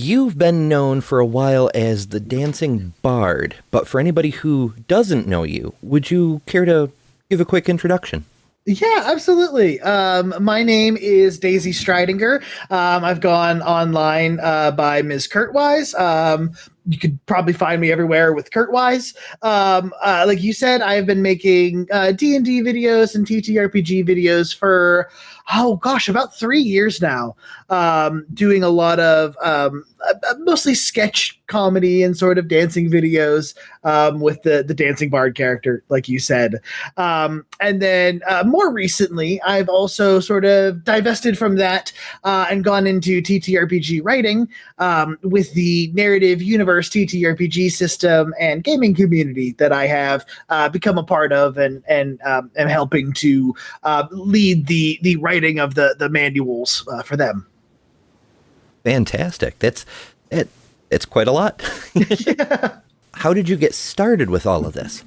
You've been known for a while as the Dancing Bard, but for anybody who doesn't know you, would you care to give a quick introduction? Yeah, absolutely. My name is Daisy Stridinger. I've gone online by MsKurtWise. You could probably find me everywhere with KurtWise. Like you said, I've been making D&D videos and TTRPG videos for, oh gosh, about 3 years now. Doing a lot of mostly sketch comedy and sort of dancing videos with the dancing bard character, like you said. And then more recently, I've also sort of divested from that and gone into TTRPG writing with the narrative universe TTRPG system and gaming community that I have become a part of and am helping to lead the writing of the manuals for them. Fantastic. It's quite a lot. Yeah. How did you get started with all of this?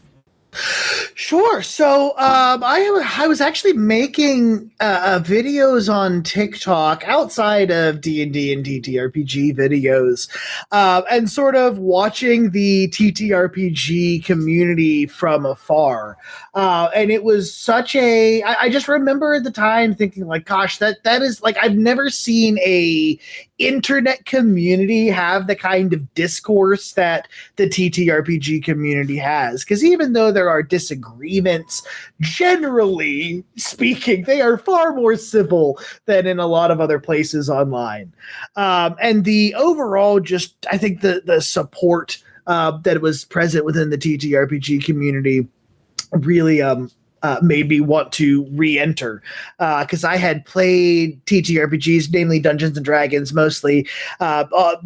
Sure. So I was actually making videos on TikTok outside of D&D and TTRPG videos, and sort of watching the TTRPG community from afar. And it was such I just remember at the time thinking like, gosh, that is like, I've never seen a internet community have the kind of discourse that the TTRPG community has. Because even though there are disagreements, generally speaking, they are far more civil than in a lot of other places online. And the overall, just I think the support that was present within the TTRPG community really made me want to re-enter because I had played TTRPGs, namely Dungeons and Dragons, mostly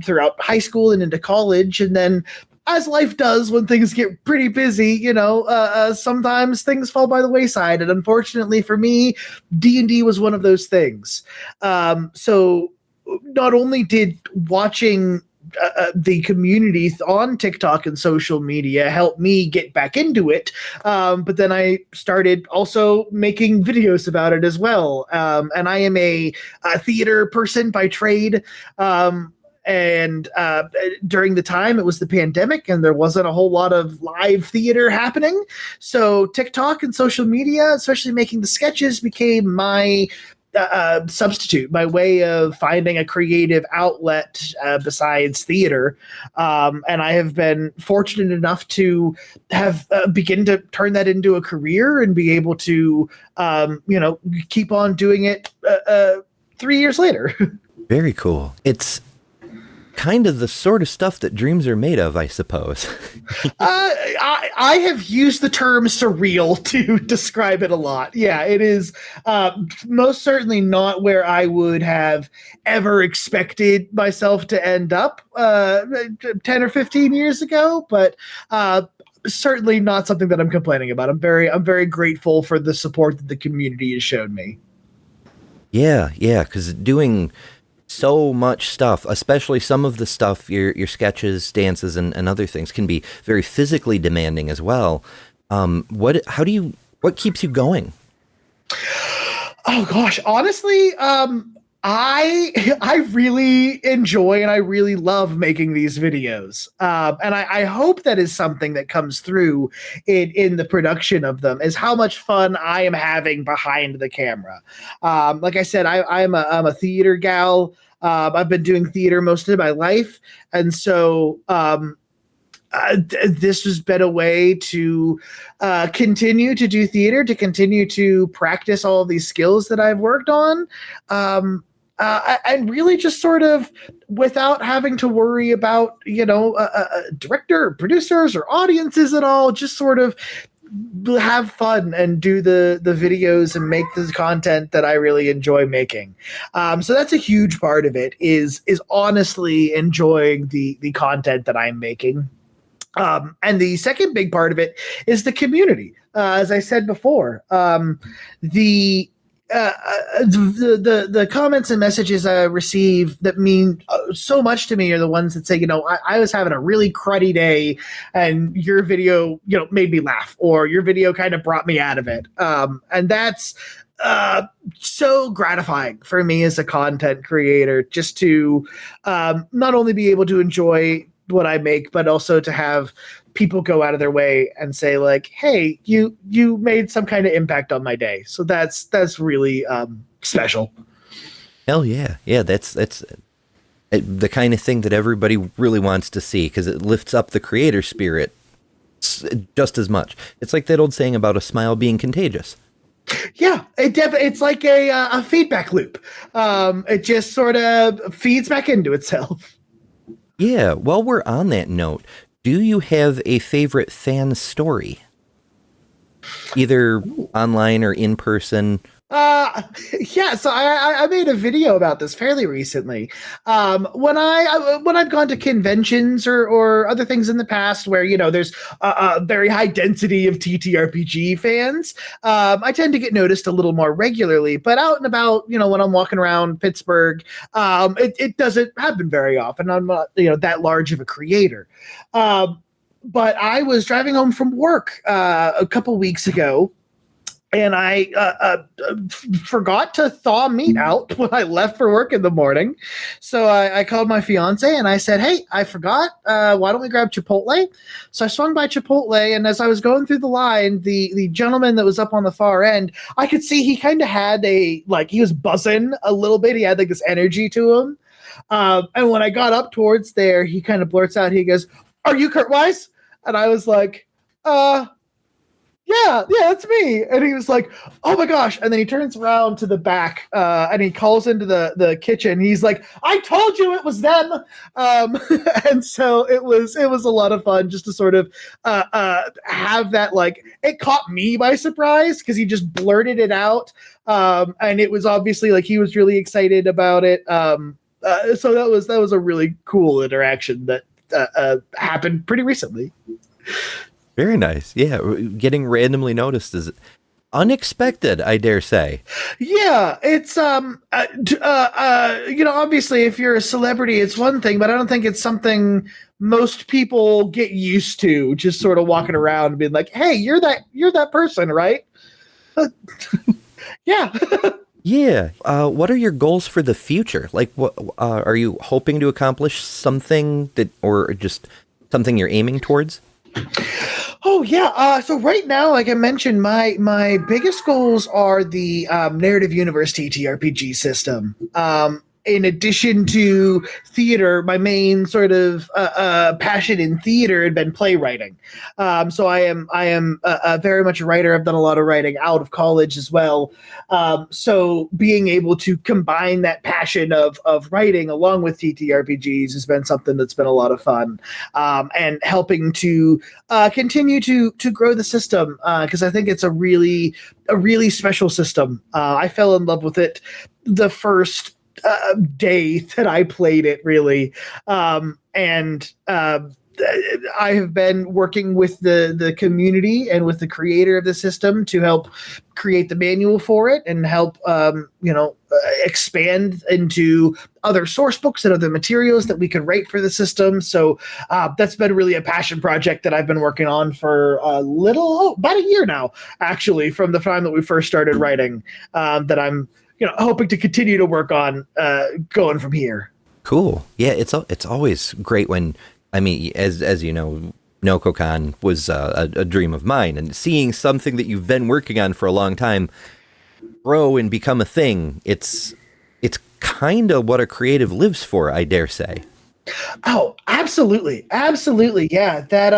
throughout high school and into college, and then as life does when things get pretty busy, sometimes things fall by the wayside, and unfortunately for me, D&D was one of those things. So not only did watching the community on TikTok and social media helped me get back into it. But then I started also making videos about it as well. And I am a theater person by trade. And during the time, it was the pandemic and there wasn't a whole lot of live theater happening. So TikTok and social media, especially making the sketches, became my substitute, my way of finding a creative outlet besides theater. And I have been fortunate enough to have begin to turn that into a career and be able to, keep on doing it 3 years later. Very cool. It's kind of the sort of stuff that dreams are made of, I suppose. I have used the term surreal to describe it a lot. Yeah, it is most certainly not where I would have ever expected myself to end up 10 or 15 years ago, but certainly not something that I'm complaining about. I'm very grateful for the support that the community has shown me. Yeah, because doing so much stuff, especially some of the stuff, your sketches, dances, and other things can be very physically demanding as well. What keeps you going? Oh gosh, honestly, I really enjoy and I really love making these videos. And I hope that is something that comes through in the production of them, is how much fun I am having behind the camera. Like I said, I'm a theater gal. I've been doing theater most of my life. And so this has been a way to continue to do theater, to continue to practice all of these skills that I've worked on. And really just sort of without having to worry about, director, producers, or audiences at all, just sort of have fun and do the videos and make the content that I really enjoy making. So that's a huge part of it is honestly enjoying the content that I'm making. And the second big part of it is the community. As I said before, the comments and messages I receive that mean so much to me are the ones that say, I was having a really cruddy day and your video, made me laugh, or your video kind of brought me out of it. And that's so gratifying for me as a content creator, just to not only be able to enjoy what I make, but also to have people go out of their way and say like, "Hey, you made some kind of impact on my day." So that's really special. Hell yeah, yeah. That's the kind of thing that everybody really wants to see because it lifts up the creator spirit just as much. It's like that old saying about a smile being contagious. Yeah, it's like a feedback loop. It just sort of feeds back into itself. Yeah, while we're on that note, do you have a favorite fan story? Either online or in person? Yeah, so I made a video about this fairly recently. When I've gone to conventions or other things in the past where, you know, there's a very high density of TTRPG fans, I tend to get noticed a little more regularly. But out and about, you know, when I'm walking around Pittsburgh, it doesn't happen very often. I'm not, you know, that large of a creator. But I was driving home from work a couple weeks ago, and I forgot to thaw meat out when I left for work in the morning. So I called my fiance and I said, "Hey, I forgot. Why don't we grab Chipotle?" So I swung by Chipotle, and as I was going through the line, the gentleman that was up on the far end, I could see he kind of had he was buzzing a little bit. He had like this energy to him. And when I got up towards there, he kind of blurts out, he goes, "Are you KurtWise?" And I was like, yeah, that's me. And he was like, "Oh my gosh." And then he turns around to the back and he calls into the kitchen. He's like, "I told you it was them." And so it was a lot of fun just to sort of have that, like, it caught me by surprise because he just blurted it out. And it was obviously like he was really excited about it. So that was a really cool interaction that happened pretty recently. Very nice. Yeah, getting randomly noticed is unexpected, I dare say. Yeah, it's you know, obviously if you're a celebrity it's one thing, but I don't think it's something most people get used to, just sort of walking around and being like, "Hey, you're that person, right?" Yeah. Yeah. What are your goals for the future? Like, what are you hoping to accomplish something that, or just something you're aiming towards? Oh yeah. So right now, like I mentioned, my biggest goals are the narrative universe TTRPG system. In addition to theater, my main sort of passion in theater had been playwriting. So I am very much a writer. I've done a lot of writing out of college as well. So being able to combine that passion of writing along with TTRPGs has been something that's been a lot of fun, and helping to continue to grow the system, because I think it's a really special system. I fell in love with it the first day that I played it, really. And I have been working with the community and with the creator of the system to help create the manual for it and help expand into other source books and other materials that we could write for the system. So that's been really a passion project that I've been working on for about a year now, actually, from the time that we first started writing, that I'm hoping to continue to work on going from here. Cool. Yeah, it's always great when, I mean, as you know, NocoCon was a dream of mine, and seeing something that you've been working on for a long time grow and become a thing, it's kind of what a creative lives for, I dare say. Oh, absolutely. Absolutely. Yeah. That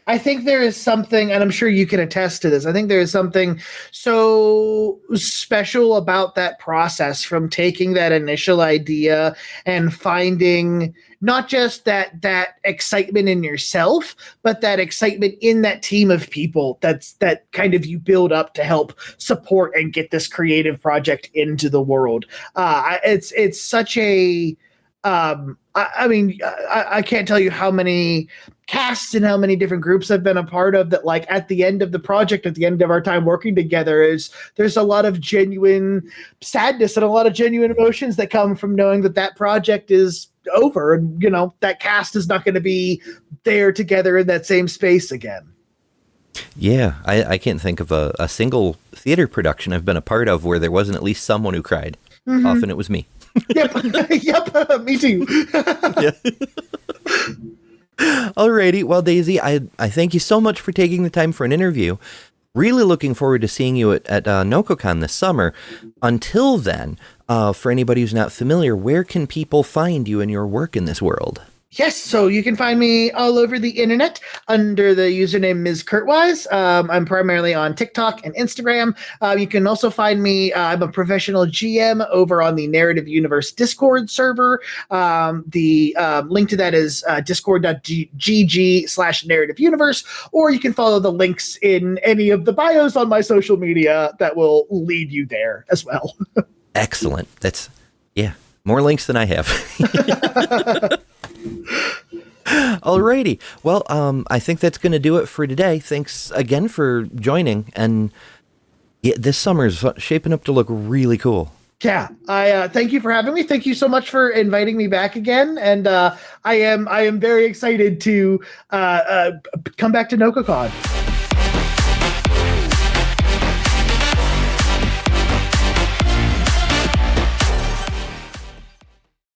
I think there is something, and I'm sure you can attest to this. I think there is something so special about that process, from taking that initial idea and finding not just that excitement in yourself, but that excitement in that team of people that kind of you build up to help support and get this creative project into the world. It's such a I mean, I can't tell you how many casts and how many different groups I've been a part of that, like, at the end of the project, at the end of our time working together, there's a lot of genuine sadness and a lot of genuine emotions that come from knowing that project is over, and that cast is not going to be there together in that same space again. Yeah, I can't think of a single theater production I've been a part of where there wasn't at least someone who cried. Mm-hmm. Often it was me. Yep. Yep. Me too. Yeah. Alrighty. Well, Daisy, I thank you so much for taking the time for an interview. Really looking forward to seeing you at NocoCon this summer. Until then, for anybody who's not familiar, where can people find you and your work in this world? Yes, so you can find me all over the internet under the username MsKurtWise. I'm primarily on TikTok and Instagram. You can also find me, I'm a professional GM over on the Narrative Universe Discord server. The link to that is discord.gg/narrative universe, or you can follow the links in any of the bios on my social media that will lead you there as well. Excellent. That's, yeah, more links than I have. Alrighty. Well, I think that's going to do it for today. Thanks again for joining. And yeah, this summer's shaping up to look really cool. Yeah, I thank you for having me. Thank you so much for inviting me back again. And I am very excited to come back to NocoCon.